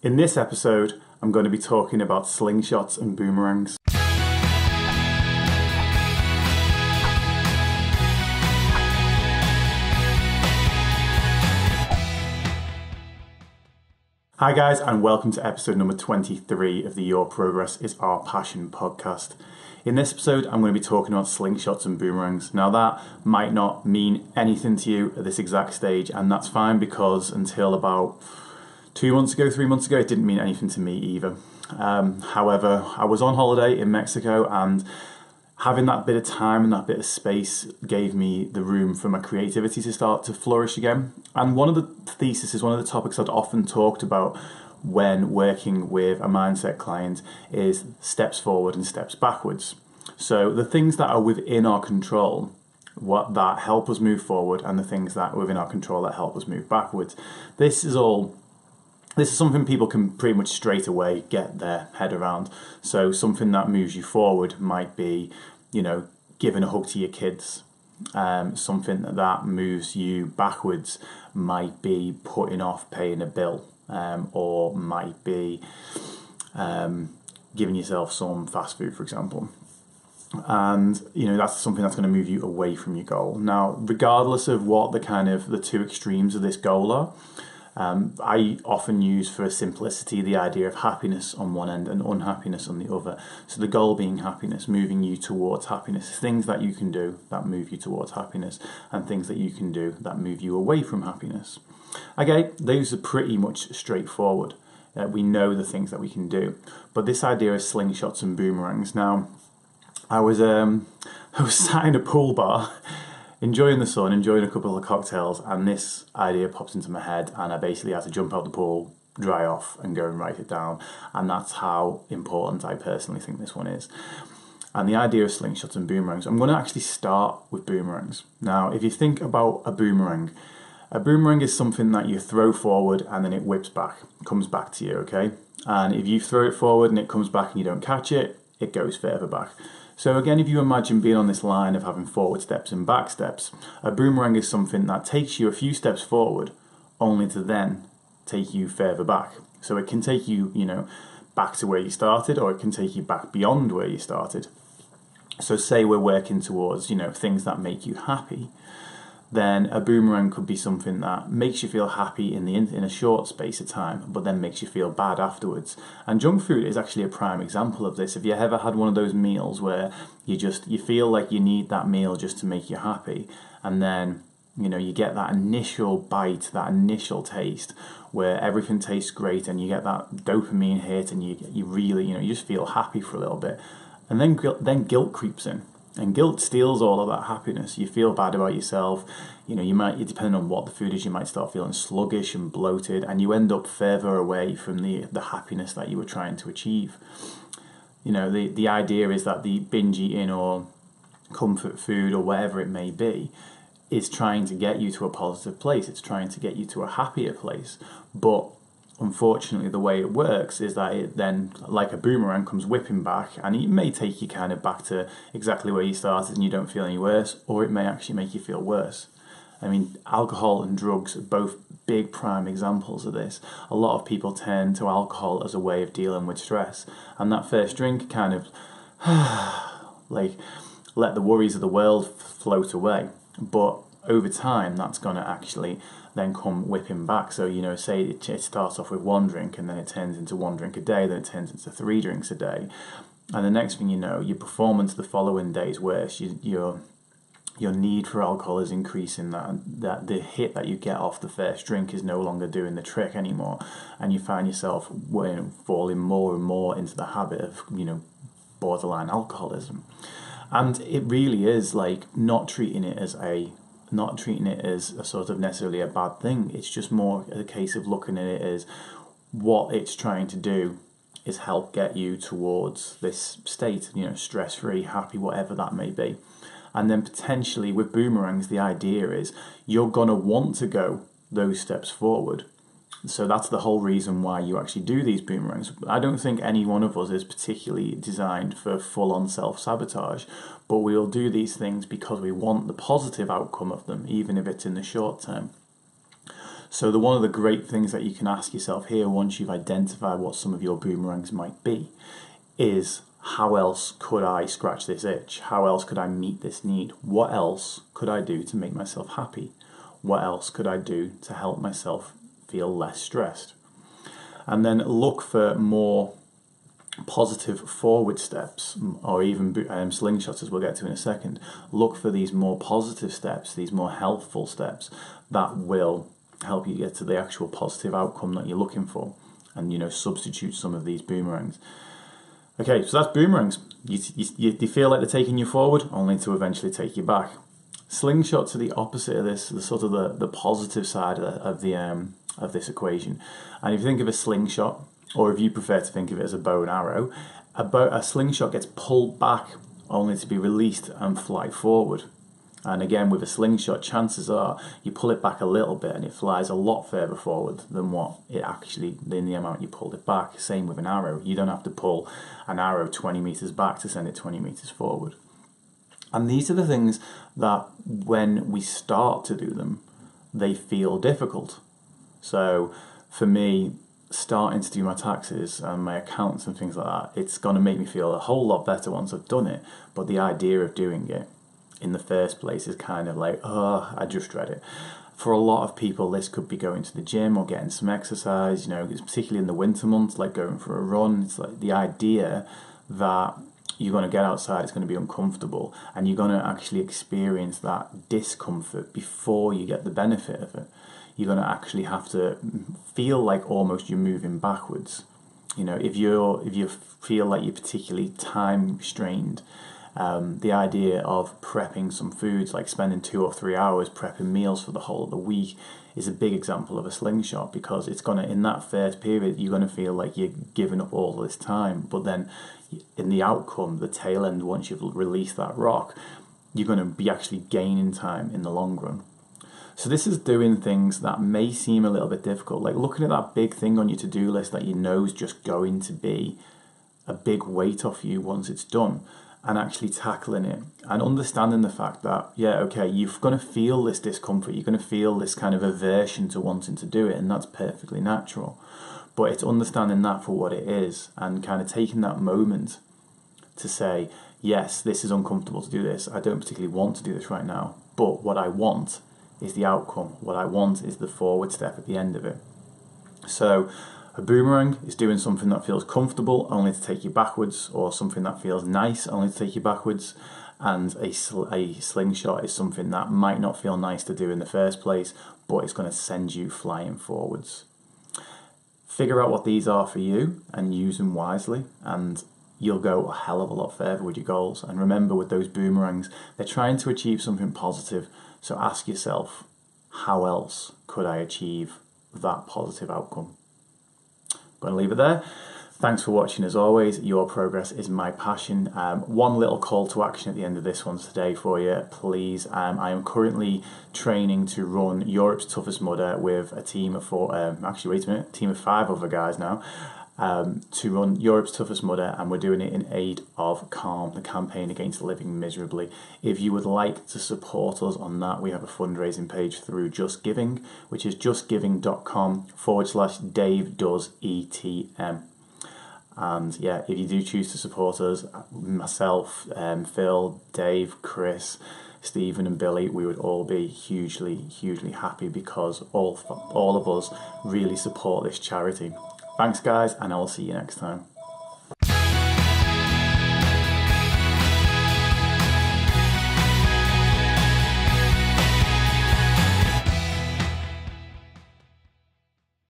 In this episode, I'm going to be talking about slingshots and boomerangs. Hi guys, and welcome to episode number 23 of the Your Progress is Our Passion podcast. In this episode, I'm going to be talking about slingshots and boomerangs. Now that might not mean anything to you at this exact stage, and that's fine because until about 3 months ago, it didn't mean anything to me either. However, I was on holiday in Mexico, and having that bit of time and that bit of space gave me the room for my creativity to start to flourish again. And one of the topics I'd often talked about when working with a mindset client is steps forward and steps backwards. So the things that are within our control, what that help us move forward, and the things that are within our control that help us move backwards. This is something people can pretty much straight away get their head around. So something that moves you forward might be, giving a hug to your kids. Something that moves you backwards might be putting off paying a bill, or might be giving yourself some fast food, for example. And that's something that's going to move you away from your goal. Now, regardless of what the two extremes of this goal are, I often use for simplicity the idea of happiness on one end and unhappiness on the other. So the goal being happiness, moving you towards happiness, things that you can do that move you towards happiness, and things that you can do that move you away from happiness. Okay, those are pretty much straightforward. We know the things that we can do. But this idea of slingshots and boomerangs. Now, I was sat in a pool bar enjoying the sun, enjoying a couple of cocktails, and this idea pops into my head, and I basically had to jump out the pool, dry off, and go and write it down. And that's how important I personally think this one is. And the idea of slingshots and boomerangs, I'm going to actually start with boomerangs. Now, if you think about a boomerang is something that you throw forward and then it whips back, comes back to you, okay? And if you throw it forward and it comes back and you don't catch it, it goes further back. So again, if you imagine being on this line of having forward steps and back steps, a boomerang is something that takes you a few steps forward, only to then take you further back. So it can take you, back to where you started, or it can take you back beyond where you started. So say we're working towards, things that make you happy, then a boomerang could be something that makes you feel happy in a short space of time, but then makes you feel bad afterwards. And junk food is actually a prime example of this. Have you ever had one of those meals where you feel like you need that meal just to make you happy, and then you get that initial bite, that initial taste where everything tastes great, and you get that dopamine hit, and you really you just feel happy for a little bit, and then guilt creeps in. And guilt steals all of that happiness. You feel bad about yourself. You might, depending on what the food is, you might start feeling sluggish and bloated, and you end up further away from the happiness that you were trying to achieve. The idea is that the binge eating or comfort food or whatever it may be is trying to get you to a positive place. It's trying to get you to a happier place. But unfortunately, the way it works is that it then, like a boomerang, comes whipping back, and it may take you kind of back to exactly where you started and you don't feel any worse, or it may actually make you feel worse. I mean, alcohol and drugs are both big prime examples of this. A lot of people turn to alcohol as a way of dealing with stress, and that first drink kind of let the worries of the world float away. But over time, that's going to actually then come whipping back. So, say it starts off with one drink, and then it turns into one drink a day, then it turns into 3 drinks a day. And the next thing you know, your performance the following day is worse. Your need for alcohol is increasing, that the hit that you get off the first drink is no longer doing the trick anymore. And you find yourself falling more and more into the habit of, borderline alcoholism. And it really is not treating it as a sort of necessarily a bad thing. It's just more a case of looking at it as what it's trying to do is help get you towards this state, stress-free, happy, whatever that may be. And then potentially with boomerangs, the idea is you're going to want to go those steps forward. So that's the whole reason why you actually do these boomerangs. I don't think any one of us is particularly designed for full-on self-sabotage, but we'll do these things because we want the positive outcome of them, even if it's in the short term. So one of the great things that you can ask yourself here, once you've identified what some of your boomerangs might be, is how else could I scratch this itch? How else could I meet this need? What else could I do to make myself happy? What else could I do to help myself feel less stressed? And then look for more positive forward steps, or even slingshots, as we'll get to in a second. Look for these more positive steps, these more helpful steps that will help you get to the actual positive outcome that you're looking for, and substitute some of these boomerangs. Okay, so that's boomerangs. You feel like they're taking you forward, only to eventually take you back. Slingshots are the opposite of this, the sort of the positive side of this equation. And if you think of a slingshot, or if you prefer to think of it as a bow and arrow, a slingshot gets pulled back only to be released and fly forward. And again, with a slingshot, chances are you pull it back a little bit and it flies a lot further forward than the amount you pulled it back. Same with an arrow. You don't have to pull an arrow 20 meters back to send it 20 meters forward. And these are the things that when we start to do them, they feel difficult. So for me, starting to do my taxes and my accounts and things like that, it's going to make me feel a whole lot better once I've done it. But the idea of doing it in the first place is kind of like, oh, I just dread it. For a lot of people, this could be going to the gym or getting some exercise, particularly in the winter months, like going for a run. It's like the idea that you're going to get outside, it's going to be uncomfortable, and you're going to actually experience that discomfort before you get the benefit of it. You're going to actually have to feel like almost you're moving backwards. If you feel like you're particularly time strained, the idea of prepping some foods, like spending 2 or 3 hours prepping meals for the whole of the week, is a big example of a slingshot, because it's going to, in that first period, you're going to feel like you're giving up all this time. But then in the outcome, the tail end, once you've released that rock, you're going to be actually gaining time in the long run. So this is doing things that may seem a little bit difficult, like looking at that big thing on your to-do list that you know is just going to be a big weight off you once it's done, and actually tackling it and understanding the fact that, you're going to feel this discomfort, you're going to feel this kind of aversion to wanting to do it, and that's perfectly natural. But it's understanding that for what it is and kind of taking that moment to say, yes, this is uncomfortable to do this. I don't particularly want to do this right now, but what I want is the outcome. What I want is the forward step at the end of it. So a boomerang is doing something that feels comfortable only to take you backwards, or something that feels nice only to take you backwards. And a slingshot is something that might not feel nice to do in the first place, but it's going to send you flying forwards. Figure out what these are for you and use them wisely, and you'll go a hell of a lot further with your goals. And remember, with those boomerangs, they're trying to achieve something positive. So ask yourself, how else could I achieve that positive outcome? I'm going to leave it there. Thanks for watching. As always, your progress is my passion. One little call to action at the end of this one today for you, please. I am currently training to run Europe's Toughest Mudder with a team of team of 5 other guys now. To run Europe's Toughest Mudder, and we're doing it in aid of CALM, the campaign against living miserably. If you would like to support us on that, we have a fundraising page through Just Giving, which is justgiving.com/DaveDoesETM. And if you do choose to support us, myself, Phil, Dave, Chris, Stephen and Billy, we would all be hugely, hugely happy, because all of us really support this charity. Thanks guys, and I'll see you next time.